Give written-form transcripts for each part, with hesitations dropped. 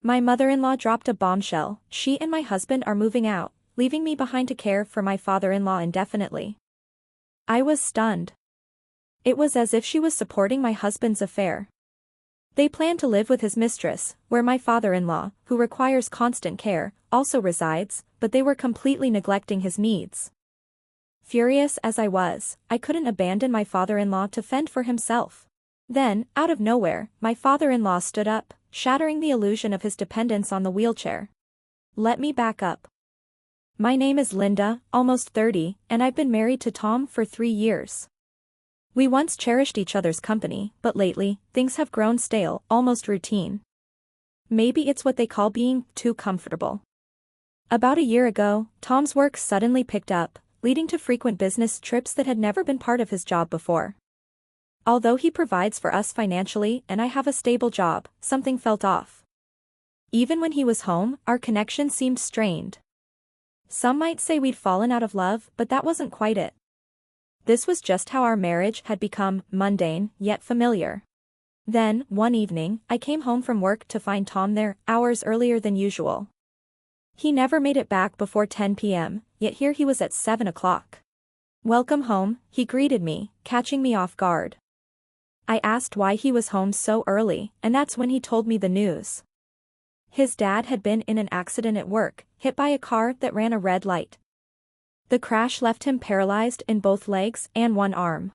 My mother-in-law dropped a bombshell. She and my husband are moving out, leaving me behind to care for my father-in-law indefinitely. I was stunned. It was as if she was supporting my husband's affair. They plan to live with his mistress, where my father-in-law, who requires constant care, also resides, but they were completely neglecting his needs. Furious as I was, I couldn't abandon my father-in-law to fend for himself. Then, out of nowhere, my father-in-law stood up, shattering the illusion of his dependence on the wheelchair. Let me back up. My name is Linda, almost 30, and I've been married to Tom for 3 years. We once cherished each other's company, but lately, things have grown stale, almost routine. Maybe it's what they call being too comfortable. About a year ago, Tom's work suddenly picked up, leading to frequent business trips that had never been part of his job before. Although he provides for us financially and I have a stable job, something felt off. Even when he was home, our connection seemed strained. Some might say we'd fallen out of love, but that wasn't quite it. This was just how our marriage had become mundane, yet familiar. Then, one evening, I came home from work to find Tom there, hours earlier than usual. He never made it back before 10 p.m., yet here he was at 7 o'clock. "Welcome home," he greeted me, catching me off guard. I asked why he was home so early, and that's when he told me the news. His dad had been in an accident at work, hit by a car that ran a red light. The crash left him paralyzed in both legs and one arm.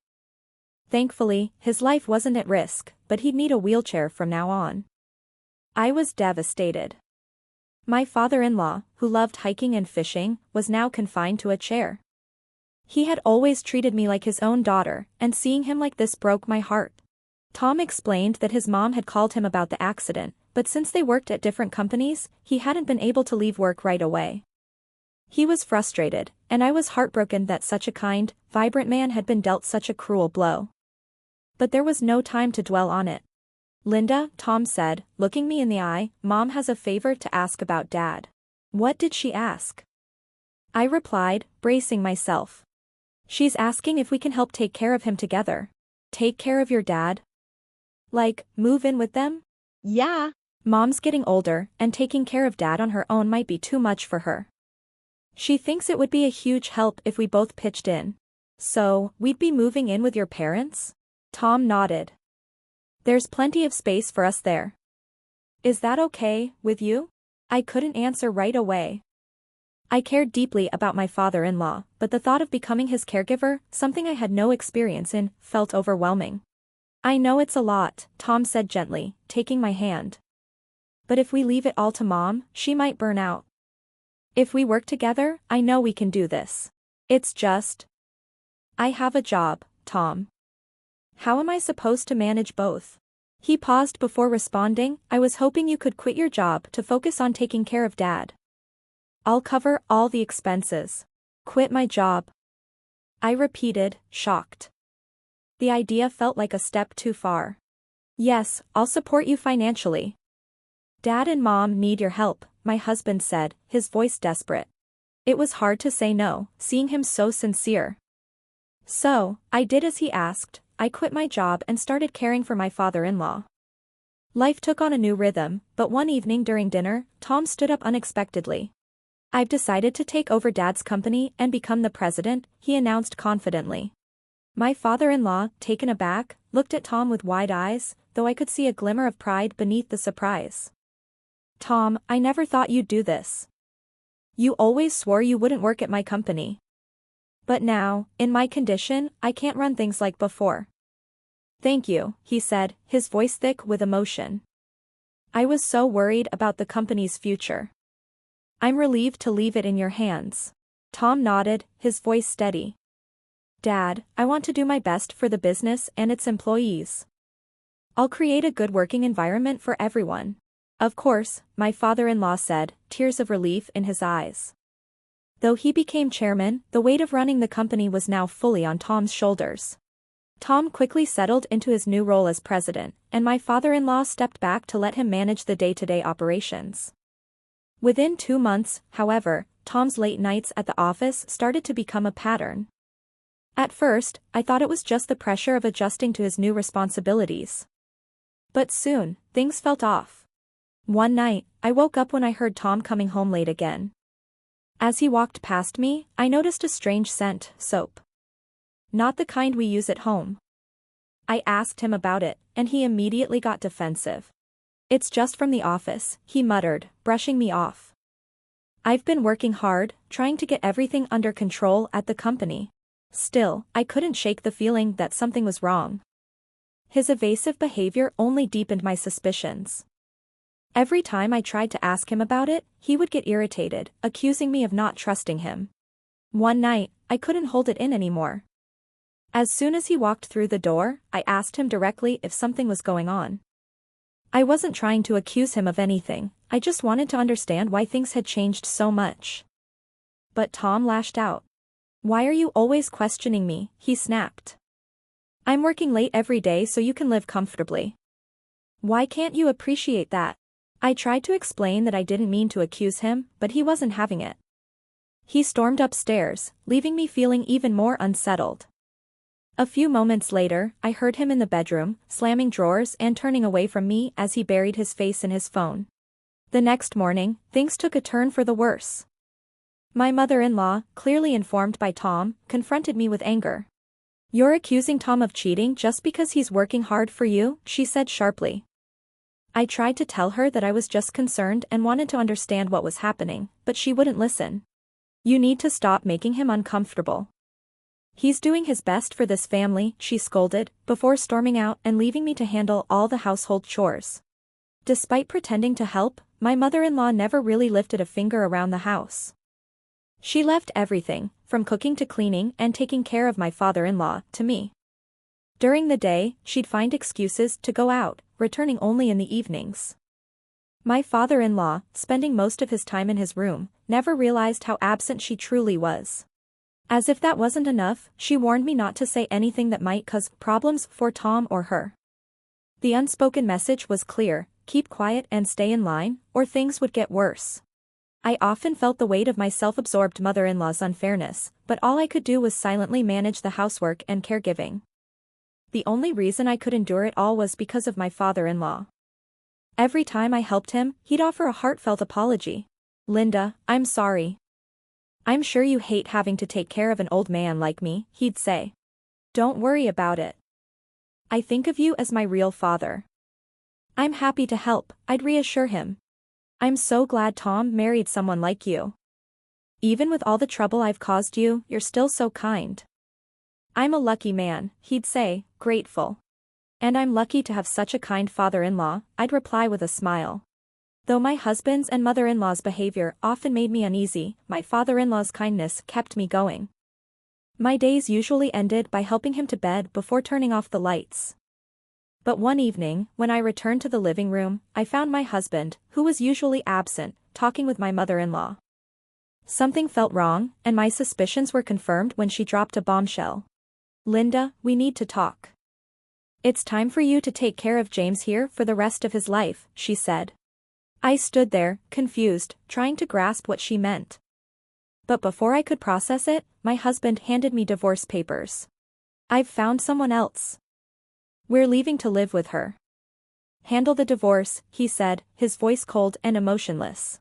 Thankfully, his life wasn't at risk, but he'd need a wheelchair from now on. I was devastated. My father-in-law, who loved hiking and fishing, was now confined to a chair. He had always treated me like his own daughter, and seeing him like this broke my heart. Tom explained that his mom had called him about the accident, but since they worked at different companies, he hadn't been able to leave work right away. He was frustrated, and I was heartbroken that such a kind, vibrant man had been dealt such a cruel blow. But there was no time to dwell on it. "Linda," Tom said, looking me in the eye, "Mom has a favor to ask about Dad." What did she ask? I replied, bracing myself. "She's asking if we can help take care of him together." "Take care of your dad? Like, move in with them?" Yeah. Mom's getting older, and taking care of Dad on her own might be too much for her. She thinks it would be a huge help if we both pitched in. "So, we'd be moving in with your parents?" Tom nodded. "There's plenty of space for us there. Is that okay with you?" I couldn't answer right away. I cared deeply about my father-in-law, but the thought of becoming his caregiver, something I had no experience in, felt overwhelming. "I know it's a lot," Tom said gently, taking my hand. "But if we leave it all to Mom, she might burn out. If we work together, I know we can do this. It's just, I have a job, Tom. How am I supposed to manage both?" He paused before responding. "I was hoping you could quit your job to focus on taking care of Dad. I'll cover all the expenses." "Quit my job?" I repeated, shocked. The idea felt like a step too far. "Yes, I'll support you financially. Dad and Mom need your help," my husband said, his voice desperate. It was hard to say no, seeing him so sincere. So, I did as he asked. I quit my job and started caring for my father-in-law. Life took on a new rhythm, but one evening during dinner, Tom stood up unexpectedly. "I've decided to take over Dad's company and become the president," he announced confidently. My father-in-law, taken aback, looked at Tom with wide eyes, though I could see a glimmer of pride beneath the surprise. "Tom, I never thought you'd do this. You always swore you wouldn't work at my company. But now, in my condition, I can't run things like before." "Thank you," he said, his voice thick with emotion. "I was so worried about the company's future. I'm relieved to leave it in your hands." Tom nodded, his voice steady. "Dad, I want to do my best for the business and its employees. I'll create a good working environment for everyone." "Of course," my father-in-law said, tears of relief in his eyes. Though he became chairman, the weight of running the company was now fully on Tom's shoulders. Tom quickly settled into his new role as president, and my father-in-law stepped back to let him manage the day-to-day operations. Within 2 months, however, Tom's late nights at the office started to become a pattern. At first, I thought it was just the pressure of adjusting to his new responsibilities. But soon, things felt off. One night, I woke up when I heard Tom coming home late again. As he walked past me, I noticed a strange scent, soap. Not the kind we use at home. I asked him about it, and he immediately got defensive. "It's just from the office," he muttered, brushing me off. "I've been working hard, trying to get everything under control at the company." Still, I couldn't shake the feeling that something was wrong. His evasive behavior only deepened my suspicions. Every time I tried to ask him about it, he would get irritated, accusing me of not trusting him. One night, I couldn't hold it in anymore. As soon as he walked through the door, I asked him directly if something was going on. I wasn't trying to accuse him of anything, I just wanted to understand why things had changed so much. But Tom lashed out. "Why are you always questioning me?" he snapped. "I'm working late every day so you can live comfortably. Why can't you appreciate that?" I tried to explain that I didn't mean to accuse him, but he wasn't having it. He stormed upstairs, leaving me feeling even more unsettled. A few moments later, I heard him in the bedroom, slamming drawers and turning away from me as he buried his face in his phone. The next morning, things took a turn for the worse. My mother-in-law, clearly informed by Tom, confronted me with anger. "You're accusing Tom of cheating just because he's working hard for you?" she said sharply. I tried to tell her that I was just concerned and wanted to understand what was happening, but she wouldn't listen. "You need to stop making him uncomfortable. He's doing his best for this family," she scolded, before storming out and leaving me to handle all the household chores. Despite pretending to help, my mother-in-law never really lifted a finger around the house. She left everything, from cooking to cleaning and taking care of my father-in-law, to me. During the day, she'd find excuses to go out, returning only in the evenings. My father-in-law, spending most of his time in his room, never realized how absent she truly was. As if that wasn't enough, she warned me not to say anything that might cause problems for Tom or her. The unspoken message was clear: keep quiet and stay in line, or things would get worse. I often felt the weight of my self-absorbed mother-in-law's unfairness, but all I could do was silently manage the housework and caregiving. The only reason I could endure it all was because of my father-in-law. Every time I helped him, he'd offer a heartfelt apology. "Linda, I'm sorry. I'm sure you hate having to take care of an old man like me," he'd say. "Don't worry about it. I think of you as my real father. I'm happy to help," I'd reassure him. "I'm so glad Tom married someone like you. Even with all the trouble I've caused you, you're still so kind." "I'm a lucky man," he'd say, grateful. "And I'm lucky to have such a kind father-in-law," I'd reply with a smile. Though my husband's and mother-in-law's behavior often made me uneasy, my father-in-law's kindness kept me going. My days usually ended by helping him to bed before turning off the lights. But one evening, when I returned to the living room, I found my husband, who was usually absent, talking with my mother-in-law. Something felt wrong, and my suspicions were confirmed when she dropped a bombshell. "Linda, we need to talk. It's time for you to take care of James here for the rest of his life," she said. I stood there, confused, trying to grasp what she meant. But before I could process it, my husband handed me divorce papers. "I've found someone else. We're leaving to live with her. Handle the divorce," he said, his voice cold and emotionless.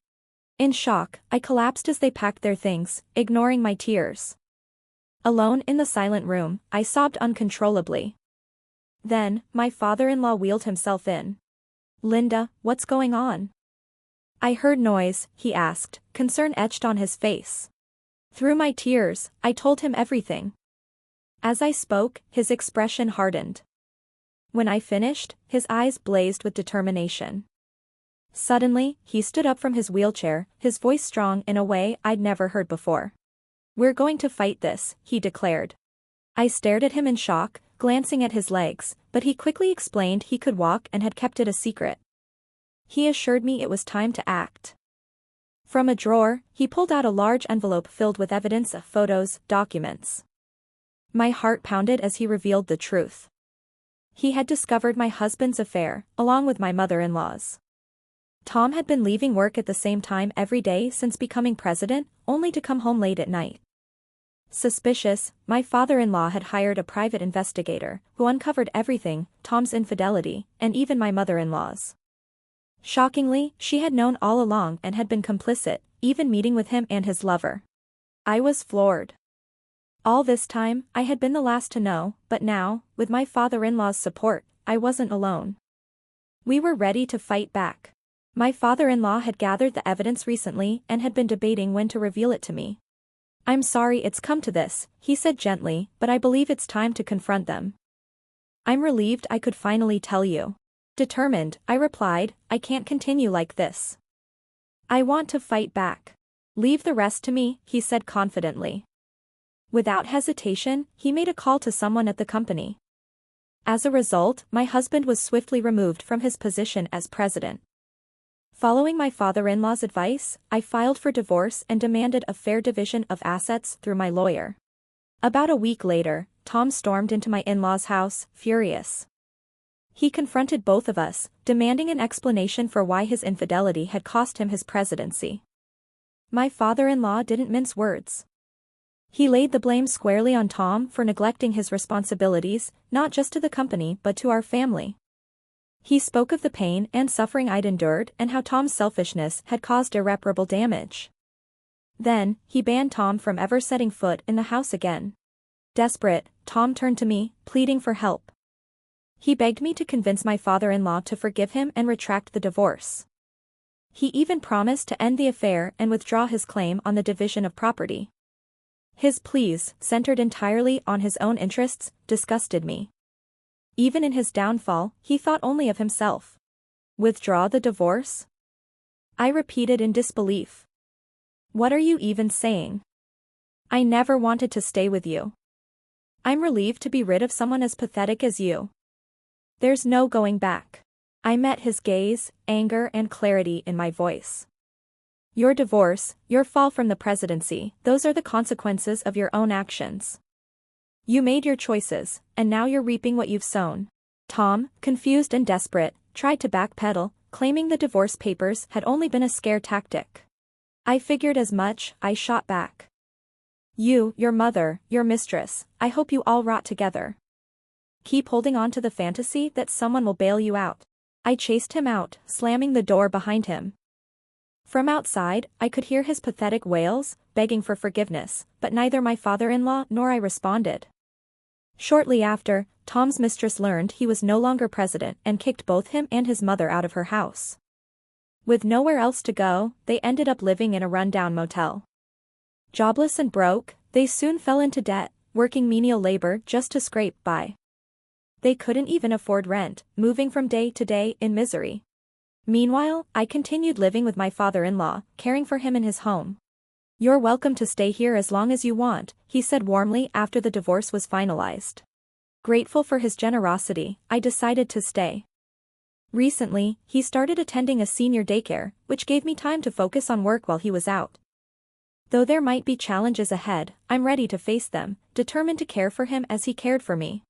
In shock, I collapsed as they packed their things, ignoring my tears. Alone in the silent room, I sobbed uncontrollably. Then, my father-in-law wheeled himself in. "Linda, what's going on?" "I heard noise," he asked, concern etched on his face. Through my tears, I told him everything. As I spoke, his expression hardened. When I finished, his eyes blazed with determination. Suddenly, he stood up from his wheelchair, his voice strong in a way I'd never heard before. "We're going to fight this," he declared. I stared at him in shock, glancing at his legs, but he quickly explained he could walk and had kept it a secret. He assured me it was time to act. From a drawer, he pulled out a large envelope filled with evidence, photos, documents. My heart pounded as he revealed the truth. He had discovered my husband's affair, along with my mother-in-law's. Tom had been leaving work at the same time every day since becoming president, only to come home late at night. Suspicious, my father-in-law had hired a private investigator, who uncovered everything, Tom's infidelity, and even my mother-in-law's. Shockingly, she had known all along and had been complicit, even meeting with him and his lover. I was floored. All this time, I had been the last to know, but now, with my father-in-law's support, I wasn't alone. We were ready to fight back. My father-in-law had gathered the evidence recently and had been debating when to reveal it to me. "I'm sorry it's come to this," he said gently, "but I believe it's time to confront them." "I'm relieved I could finally tell you." Determined, I replied, "I can't continue like this. I want to fight back." "Leave the rest to me," he said confidently. Without hesitation, he made a call to someone at the company. As a result, my husband was swiftly removed from his position as president. Following my father-in-law's advice, I filed for divorce and demanded a fair division of assets through my lawyer. About a week later, Tom stormed into my in-laws' house, furious. He confronted both of us, demanding an explanation for why his infidelity had cost him his presidency. My father-in-law didn't mince words. He laid the blame squarely on Tom for neglecting his responsibilities, not just to the company but to our family. He spoke of the pain and suffering I'd endured and how Tom's selfishness had caused irreparable damage. Then, he banned Tom from ever setting foot in the house again. Desperate, Tom turned to me, pleading for help. He begged me to convince my father-in-law to forgive him and retract the divorce. He even promised to end the affair and withdraw his claim on the division of property. His pleas, centered entirely on his own interests, disgusted me. Even in his downfall, he thought only of himself. Withdraw the divorce? I repeated in disbelief. What are you even saying? I never wanted to stay with you. I'm relieved to be rid of someone as pathetic as you. There's no going back. I met his gaze, anger and clarity in my voice. Your divorce, your fall from the presidency, those are the consequences of your own actions. You made your choices, and now you're reaping what you've sown. Tom, confused and desperate, tried to backpedal, claiming the divorce papers had only been a scare tactic. I figured as much, I shot back. You, your mother, your mistress, I hope you all rot together. Keep holding on to the fantasy that someone will bail you out. I chased him out, slamming the door behind him. From outside, I could hear his pathetic wails, begging for forgiveness, but neither my father-in-law nor I responded. Shortly after, Tom's mistress learned he was no longer president and kicked both him and his mother out of her house. With nowhere else to go, they ended up living in a rundown motel. Jobless and broke, they soon fell into debt, working menial labor just to scrape by. They couldn't even afford rent, moving from day to day in misery. Meanwhile, I continued living with my father-in-law, caring for him in his home. You're welcome to stay here as long as you want, he said warmly after the divorce was finalized. Grateful for his generosity, I decided to stay. Recently, he started attending a senior daycare, which gave me time to focus on work while he was out. Though there might be challenges ahead, I'm ready to face them, determined to care for him as he cared for me.